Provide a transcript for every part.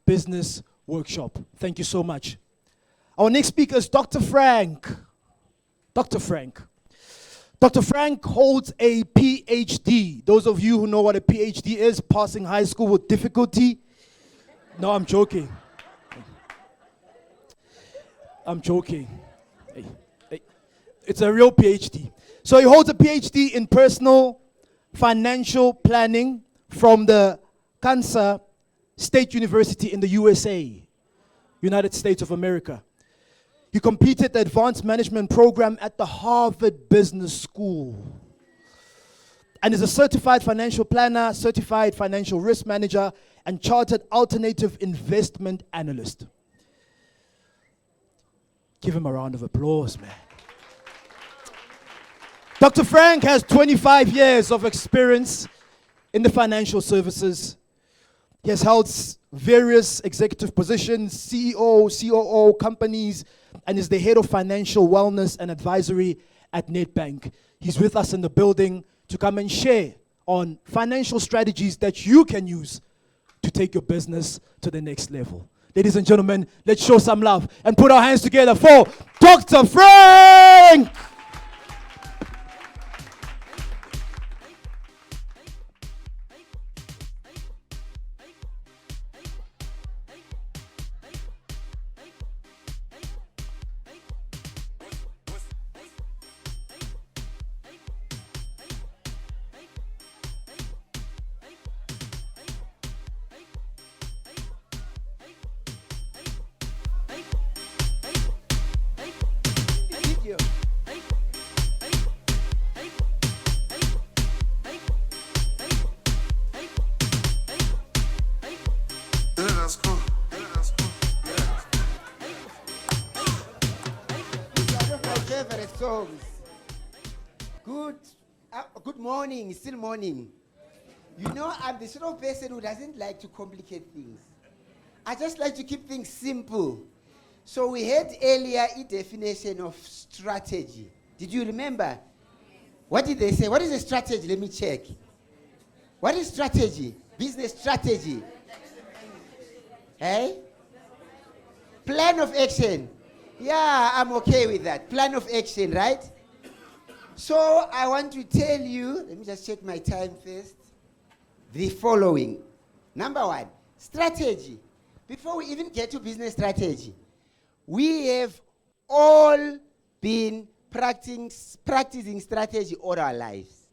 Business Workshop. Thank you so much. Our next speaker is Dr. Frank. Dr. Frank. Dr. Frank holds a PhD. Those of you who know what a PhD is, passing high school with difficulty. No, I'm joking. I'm joking. Hey. It's a real PhD. So he holds a PhD in personal financial planning from the Kansas State University in the USA, United States of America. He completed the advanced management program at the Harvard Business School and is a certified financial planner, certified financial risk manager, and chartered alternative investment analyst. Give him a round of applause, man. Dr. Frank has 25 years of experience in the financial services. He has held various executive positions, CEO, COO, companies, and is the head of financial wellness and advisory at Nedbank. He's with us in the building to come and share on financial strategies that you can use to take your business to the next level. Ladies and gentlemen, let's show some love and put our hands together for Dr. Frank! Good morning, it's still morning. You know, I'm the sort of person who doesn't like to complicate things. I just like to keep things simple. So we had earlier a definition of strategy. Did you remember? What did they say? What is a strategy? Let me check. What is strategy? Business strategy. Hey? Plan of action. Yeah, I'm okay with that. Plan of action, right? So I want to tell you, let me just check my time first, the following. Number one, strategy. Before we even get to business strategy, we have all been practicing strategy all our lives.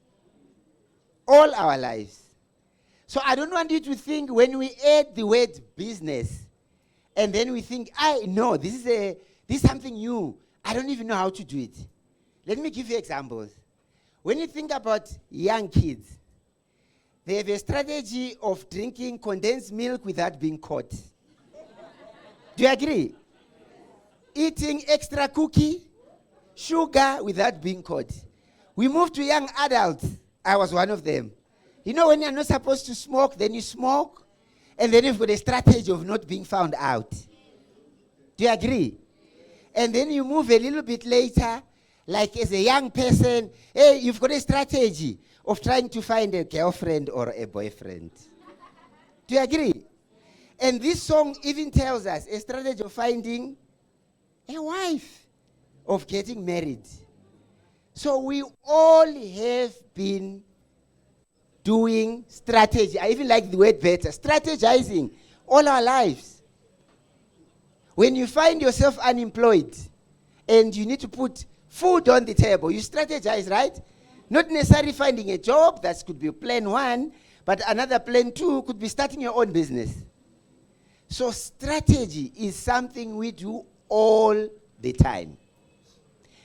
All our lives. So I don't want you to think when we add the word business, and then we think, no, this is something new. I don't even know how to do it. Let me give you examples. When you think about young kids, they have a strategy of drinking condensed milk without being caught. Do you agree? Eating extra cookie, sugar without being caught. We move to young adults. I was one of them. You know, when you're not supposed to smoke, then you smoke, and then you've got a strategy of not being found out. Do you agree? And then you move a little bit later, like as a young person, hey, you've got a strategy of trying to find a girlfriend or a boyfriend. Do you agree? And this song even tells us a strategy of finding a wife, of getting married. So we all have been doing strategy. I even like the word better, strategizing all our lives. When you find yourself unemployed and you need to put food on the table, you strategize, right? Not necessarily finding a job, that could be plan one, but another plan two could be starting your own business. So strategy is something we do all the time.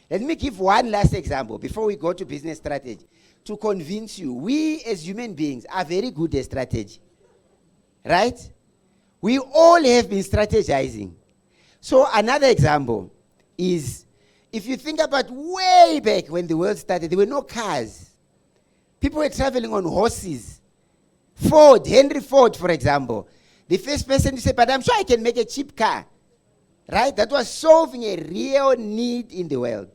Let me give one last example before we go to business strategy to convince you. We as human beings are very good at strategy, right? We all have been strategizing. So another example is, if you think about way back when the world started, there were no cars. People were traveling on horses. Henry Ford, for example, the first person to say, but I'm sure I can make a cheap car. Right? That was solving a real need in the world.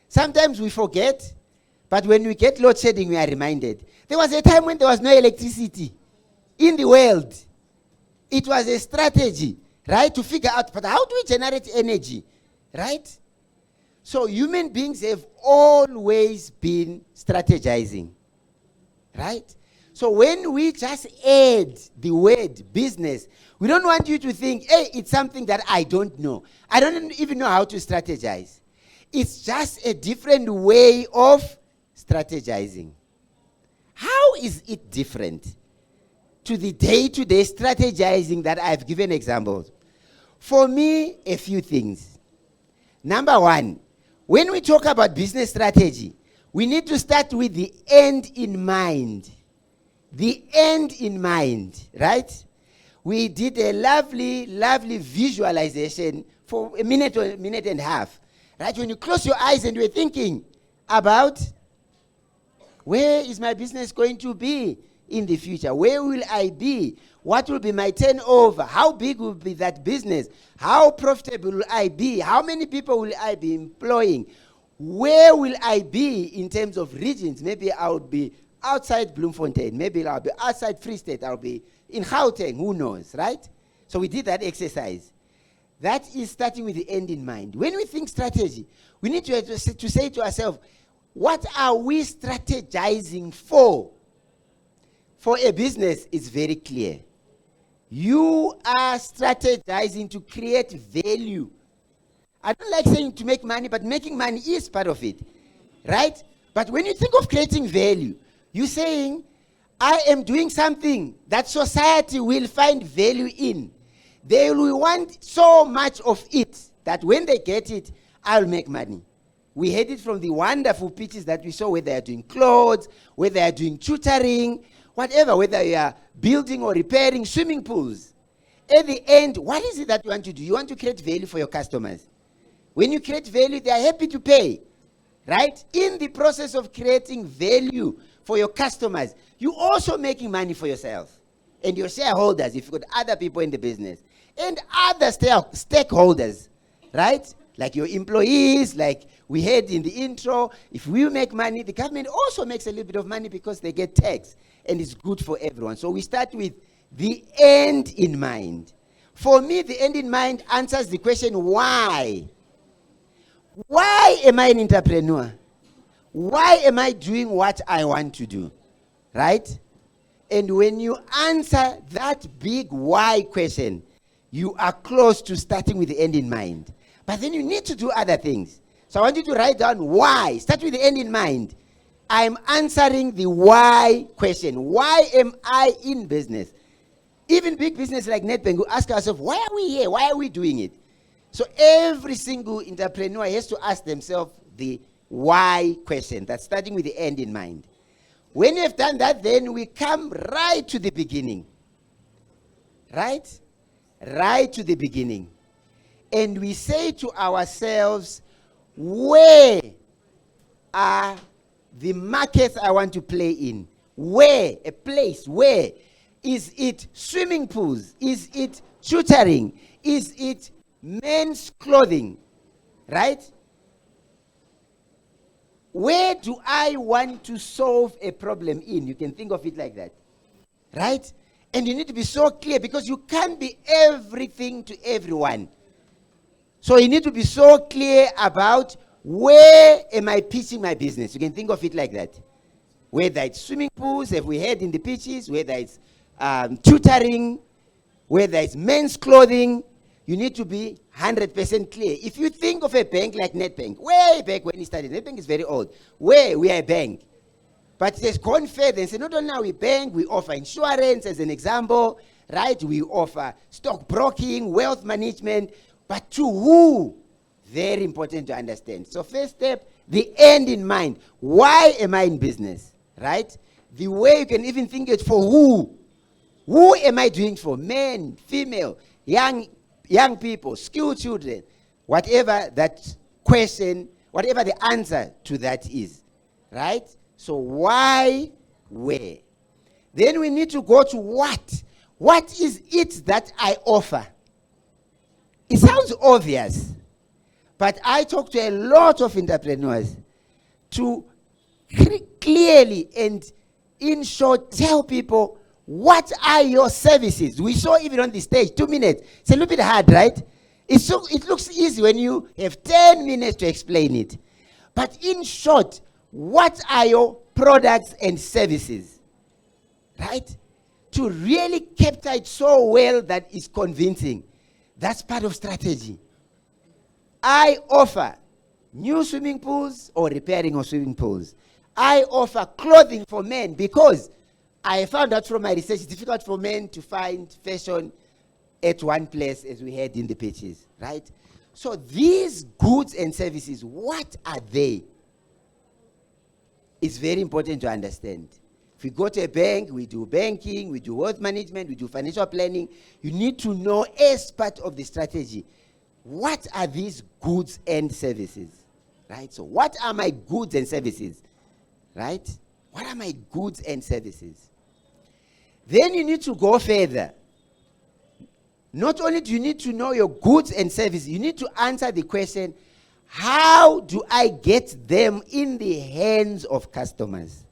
Sometimes we forget, but when we get load shedding, we are reminded. There was a time when there was no electricity in the world. It was a strategy, right? To figure out, but how do we generate energy, right? So human beings have always been strategizing, right? So when we just add the word business, we don't want you to think, hey, it's something that I don't know. I don't even know how to strategize. It's just a different way of strategizing. How is it different to the day-to-day strategizing that I've given examples? For me, a few things. Number one, when we talk about business strategy, we need to start with the end in mind. The end in mind, right? We did a lovely, lovely visualization for a minute or a minute and a half. Right? When you close your eyes and you're thinking about where is my business going to be in the future? Where will I be? What will be my turnover? How big will be that business? How profitable will I be? How many people will I be employing? Where will I be in terms of regions? Maybe I'll be outside Bloemfontein. Maybe I'll be outside Free State. I'll be in Gauteng. Who knows, right? So we did that exercise. That is starting with the end in mind. When we think strategy, we need to say to ourselves, what are we strategizing for? For a business, it's very clear. You are strategizing to create value. I don't like saying to make money, but making money is part of it, right? But when you think of creating value, you're saying, I am doing something that society will find value in. They will want so much of it that when they get it, I'll make money. We heard it from the wonderful pitches that we saw, where they are doing clothes, where they are doing tutoring, whatever, whether you are building or repairing swimming pools. At the end, what is it that you want to do? You want to create value for your customers. When you create value, they are happy to pay, right? In the process of creating value for your customers, you're also making money for yourself and your shareholders, if you've got other people in the business, and other stakeholders, right? Like your employees, like we had in the intro. If we make money, the government also makes a little bit of money because they get tax, and it's good for everyone. So we start with the end in mind. For me, the end in mind answers the question, why? Why am I an entrepreneur? Why am I doing what I want to do? Right? And when you answer that big why question, you are close to starting with the end in mind. But then you need to do other things. So I want you to write down why. Start with the end in mind. I'm answering the why question. Why am I in business? Even big business like Nedbank, we ask ourselves, why are we here? Why are we doing it? So every single entrepreneur has to ask themselves the why question. That's starting with the end in mind. When you have done that, then we come right to the beginning. Right? Right to the beginning. And we say to ourselves, where are the markets I want to play in? Where? A place. Where? Is it swimming pools? Is it tutoring? Is it men's clothing? Right? Where do I want to solve a problem in? You can think of it like that. Right? And you need to be so clear, because you can't be everything to everyone. So you need to be so clear about, where am I pitching my business? You can think of it like that. Whether it's swimming pools, if we had in the pitches, whether it's tutoring, whether it's men's clothing, you need to be 100% clear. If you think of a bank like Nedbank, way back when it started, Nedbank is very old. Where we are a bank. But it has gone further and said, not only are we bank, we offer insurance as an example, right? We offer stockbroking, wealth management, but to who? Very important to understand. So first step, the end in mind. Why am I in business, right? The way you can even think it, for who? Who am I doing for? Men, female, young people, school children, whatever that question, whatever the answer to that is, right? So why, where? Then we need to go to what. What is it that I offer? It sounds obvious, but I talk to a lot of entrepreneurs to clearly and in short tell people, what are your services? We saw even on the stage, 2 minutes. It's a little bit hard, right? It looks easy when you have 10 minutes to explain it. But in short, what are your products and services? Right? To really capture it so well that it's convincing. That's part of strategy. I offer new swimming pools or repairing of swimming pools. I offer clothing for men because I found out from my research it's difficult for men to find fashion at one place as we had in the pitches, right? So these goods and services, what are they? It's very important to understand. If we go to a bank, we do banking, we do wealth management, we do financial planning. You need to know as part of the strategy, what are these goods and services, right? So what are my goods and services, right? What are my goods and services? Then you need to go further. Not only do you need to know your goods and services, you need to answer the question, how do I get them in the hands of customers?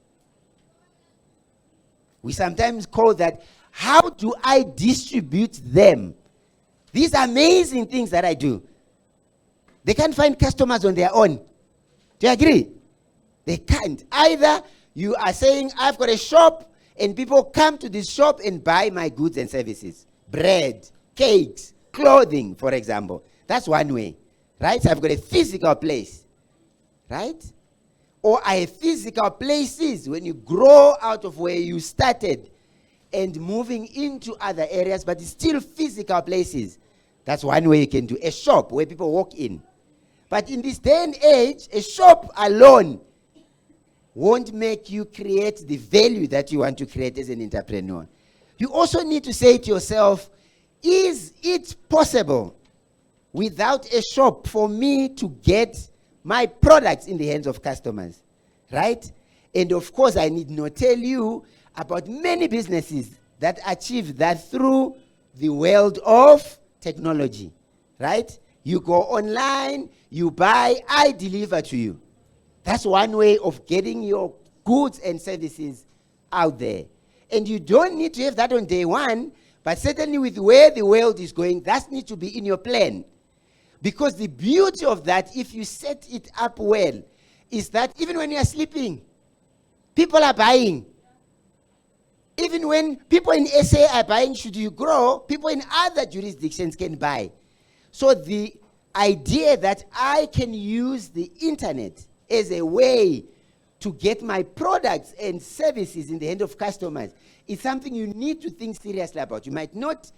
We sometimes call that, how do I distribute them? These amazing things that I do. They can't find customers on their own. Do you agree? They can't. Either you are saying, I've got a shop, and people come to this shop and buy my goods and services. Bread, cakes, clothing, for example. That's one way. Right? So I've got a physical place. Right? Or I have physical places when you grow out of where you started and moving into other areas, but it's still physical places. That's one way you can do. A shop where people walk in. But in this day and age, a shop alone won't make you create the value that you want to create as an entrepreneur. You also need to say to yourself, is it possible without a shop for me to get my products in the hands of customers, right? And of course, I need not tell you about many businesses that achieve that through the world of technology, right? You go online, you buy, I deliver to you. That's one way of getting your goods and services out there. And you don't need to have that on day one, but certainly with where the world is going, that needs to be in your plan. Because the beauty of that, if you set it up well, is that even when you are sleeping, people are buying. Even when people in SA are buying, should you grow, people in other jurisdictions can buy. So the idea that I can use the internet as a way to get my products and services in the hand of customers is something you need to think seriously about. You might not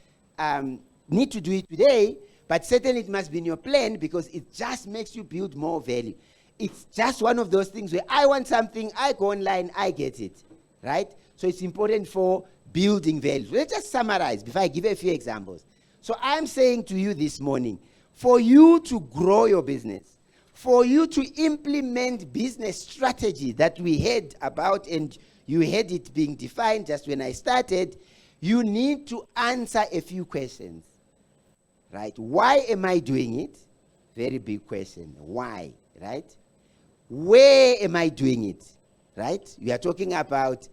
need to do it today, but certainly it must be in your plan because it just makes you build more value. It's just one of those things where I want something, I go online, I get it, right? So it's important for building value. Let's just summarize before I give a few examples. So I'm saying to you this morning, for you to grow your business, for you to implement business strategy that we heard about and you had it being defined just when I started, you need to answer a few questions. Right? Why am I doing it? Very big question. Why? Right? Where am I doing it? Right? We are talking about,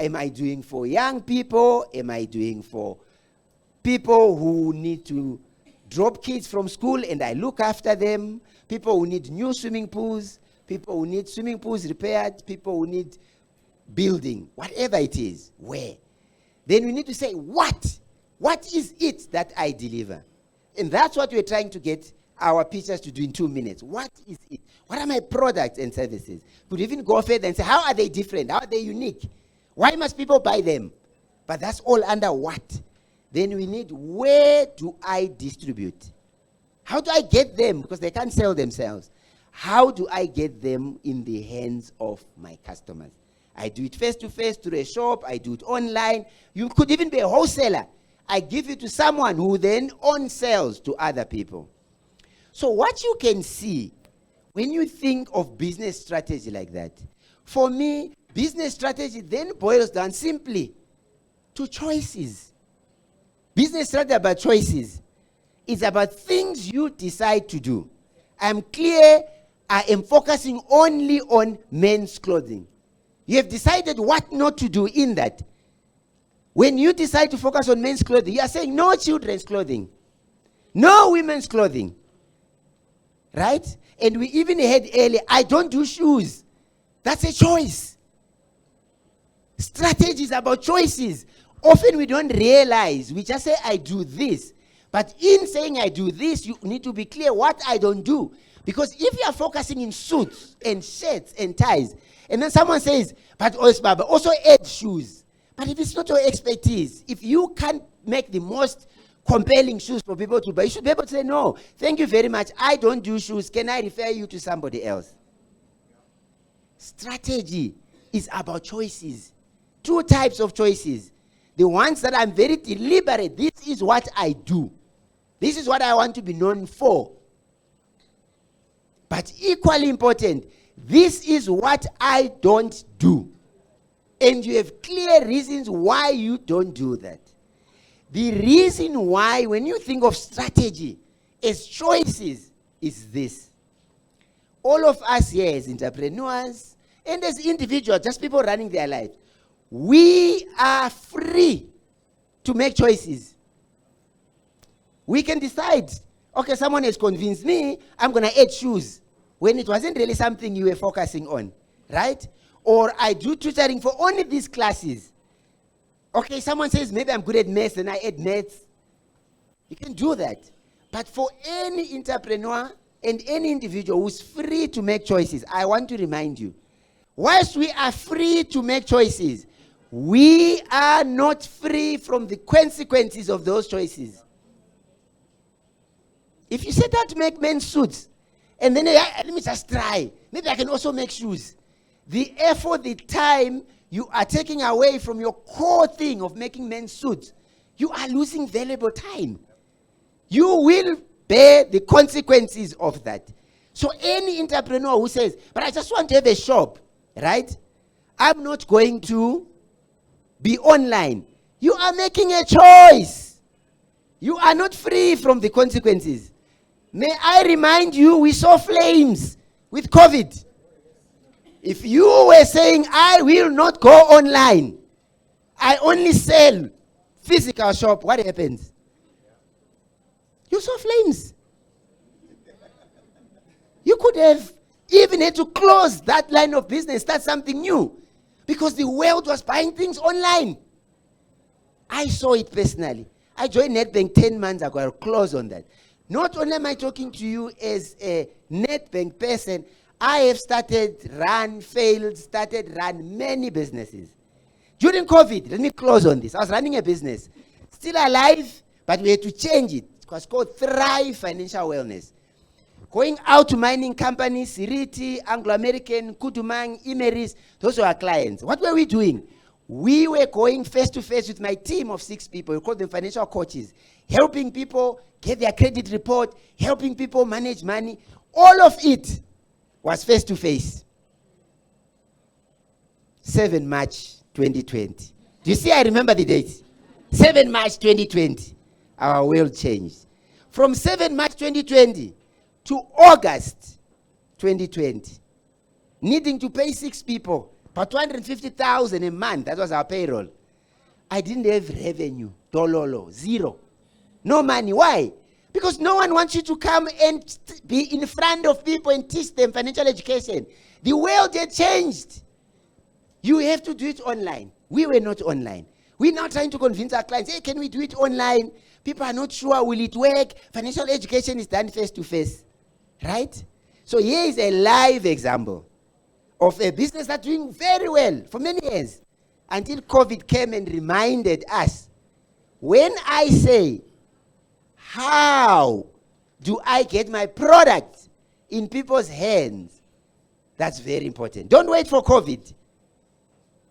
am I doing for young people? Am I doing for people who need to drop kids from school and I look after them? People who need new swimming pools? People who need swimming pools repaired? People who need building? Whatever it is. Where? Then we need to say, what? What is it that I deliver? And that's what we're trying to get our pitchers to do in 2 minutes. What is it? What are my products and services? Could even go further and say, how are they different? How are they unique? Why must people buy them? But that's all under what? Then we need, where do I distribute? How do I get them? Because they can't sell themselves. How do I get them in the hands of my customers? I do it face-to-face through a shop. I do it online. You could even be a wholesaler. I give it to someone who then on-sells to other people. So what you can see when you think of business strategy like that, for me, business strategy then boils down simply to choices. Business strategy about choices. It's about things you decide to do. I'm clear I am focusing only on men's clothing. You have decided what not to do in that. When you decide to focus on men's clothing, you are saying no children's clothing, no women's clothing. Right? And we even had earlier, I don't do shoes. That's a choice. Strategy is about choices. Often we don't realize, we just say, I do this. But in saying I do this, you need to be clear what I don't do. Because if you are focusing in suits and shirts and ties, and then someone says, but also add shoes. But if it's not your expertise, if you can't make the most compelling shoes for people to buy, you should be able to say, no, thank you very much, I don't do shoes. Can I refer you to somebody else? Strategy is about choices. Two types of choices. The ones that I'm very deliberate. This is what I do. This is what I want to be known for. But equally important, this is what I don't do. And you have clear reasons why you don't do that. The reason why, when you think of strategy as choices, is this. All of us here as entrepreneurs and as individuals, just people running their lives, we are free to make choices. We can decide, okay, someone has convinced me, I'm going to add shoes, when it wasn't really something you were focusing on, right? Or I do tutoring for only these classes. Okay, someone says, maybe I'm good at maths, and I add maths. You can do that. But for any entrepreneur and any individual who's free to make choices, I want to remind you, whilst we are free to make choices, we are not free from the consequences of those choices. If you set out to make men's suits, and then let me just try, maybe I can also make shoes. The effort, the time you are taking away from your core thing of making men's suits, you are losing valuable time. You will bear the consequences of that. So any entrepreneur who says, but I just want to have a shop, right? I'm not going to be online. You are making a choice. You are not free from the consequences. May I remind you, we saw flames with COVID. If you were saying, I will not go online, I only sell physical shop, what happens? You saw flames. You could have even had to close that line of business, start something new, because the world was buying things online. I saw it personally. I joined Nedbank 10 months ago. I'll close on that. Not only am I talking to you as a Nedbank person, I have started many businesses. During COVID, let me close on this. I was running a business. Still alive, but we had to change it. It was called Thrive Financial Wellness. Going out to mining companies, Siriti, Anglo-American, Kudumang, Imeris, those were our clients. What were we doing? We were going face-to-face with my team of 6 people. We called them financial coaches. Helping people get their credit report, helping people manage money. All of it was face-to-face. 7 March 2020. Do you see I remember the date? 7 March 2020. Our world changed. From 7 March 2020 to August 2020, needing to pay 6 people, about 250,000 a month, that was our payroll. I didn't have revenue, dololo, zero. No money. Why? Because no one wants you to come and be in front of people and teach them financial education. The world had changed. You have to do it online. We were not online. We're now trying to convince our clients, hey, can we do it online? People are not sure, will it work? Financial education is done face-to-face, right? So here is a live example of a business that's doing very well for many years until COVID came and reminded us. When I say, how do I get my product in people's hands? That's very important. Don't wait for COVID.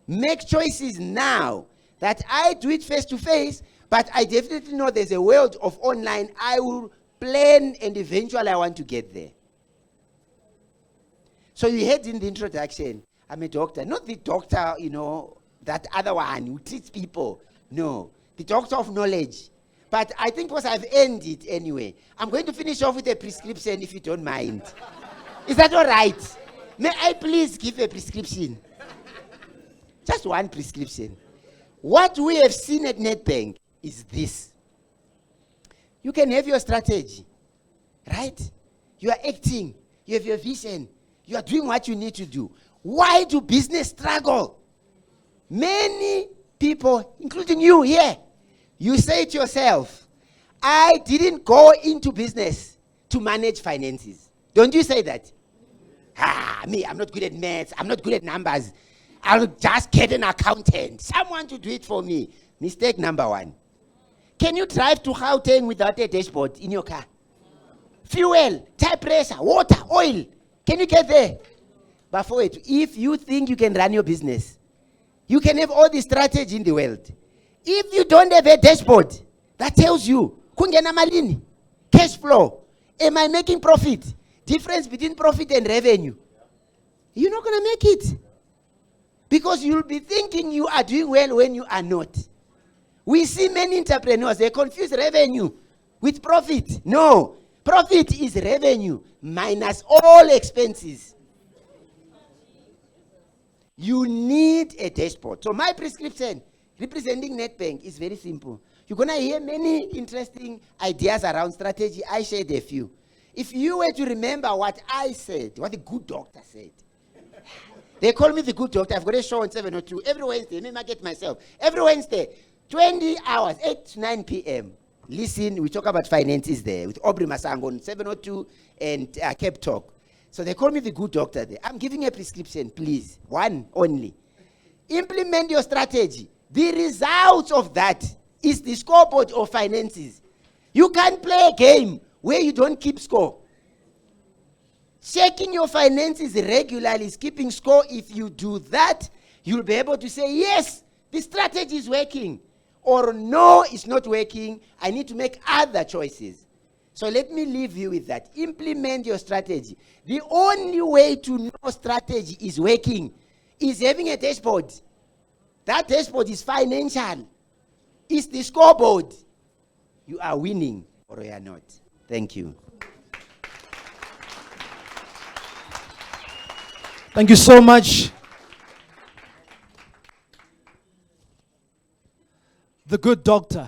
Make choices now that I do it face-to-face, but I definitely know there's a world of online. I will plan and eventually I want to get there. So you heard in the introduction, I'm a doctor. Not the doctor, that other one who treats people. No, the doctor of knowledge. But I think because I've earned it anyway, I'm going to finish off with a prescription if you don't mind. Is that all right? May I please give a prescription? Just one prescription. What we have seen at Nedbank is this. You can have your strategy, right? You are acting, you have your vision, you are doing what you need to do. Why do business struggle? Many people, including you here, you say to yourself, I didn't go into business to manage finances. Don't you say that? Me, I'm not good at maths, I'm not good at numbers. I'll just get an accountant, someone to do it for me. Mistake number one. Can you drive to Gauteng without a dashboard in your car? Fuel, tire pressure, water, oil. Can you get there? But for it, if you think you can run your business, you can have all the strategy in the world. If you don't have a dashboard that tells you, kungena malini, cash flow, am I making profit? Difference between profit and revenue. You're not going to make it. Because you'll be thinking you are doing well when you are not. We see many entrepreneurs, they confuse revenue with profit. No, profit is revenue minus all expenses. You need a dashboard. So my prescription, representing Nedbank, is very simple. You're going to hear many interesting ideas around strategy. I shared a few. If you were to remember what I said, what the good doctor said. They call me the good doctor. I've got a show on 702 every Wednesday. Let me market myself. Every Wednesday, 20 hours, 8 to 9 p.m. Listen, we talk about finances there with Aubrey Masango on 702 and Cape Talk. So they call me the good doctor there. I'm giving a prescription, please. One only. Implement your strategy. The result of that is the scoreboard of finances. You can't play a game where you don't keep score. Checking your finances regularly is keeping score. If you do that, you'll be able to say, yes, the strategy is working. Or no, it's not working. I need to make other choices. So let me leave you with that. Implement your strategy. The only way to know strategy is working is having a dashboard. That dashboard is financial. It's the scoreboard. You are winning or you are not. Thank you. Thank you so much. The good doctor.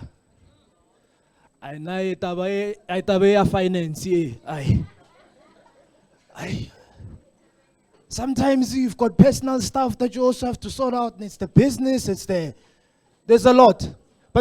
I know tabaye finance. Sometimes you've got personal stuff that you also have to sort out. It's the business. There's a lot.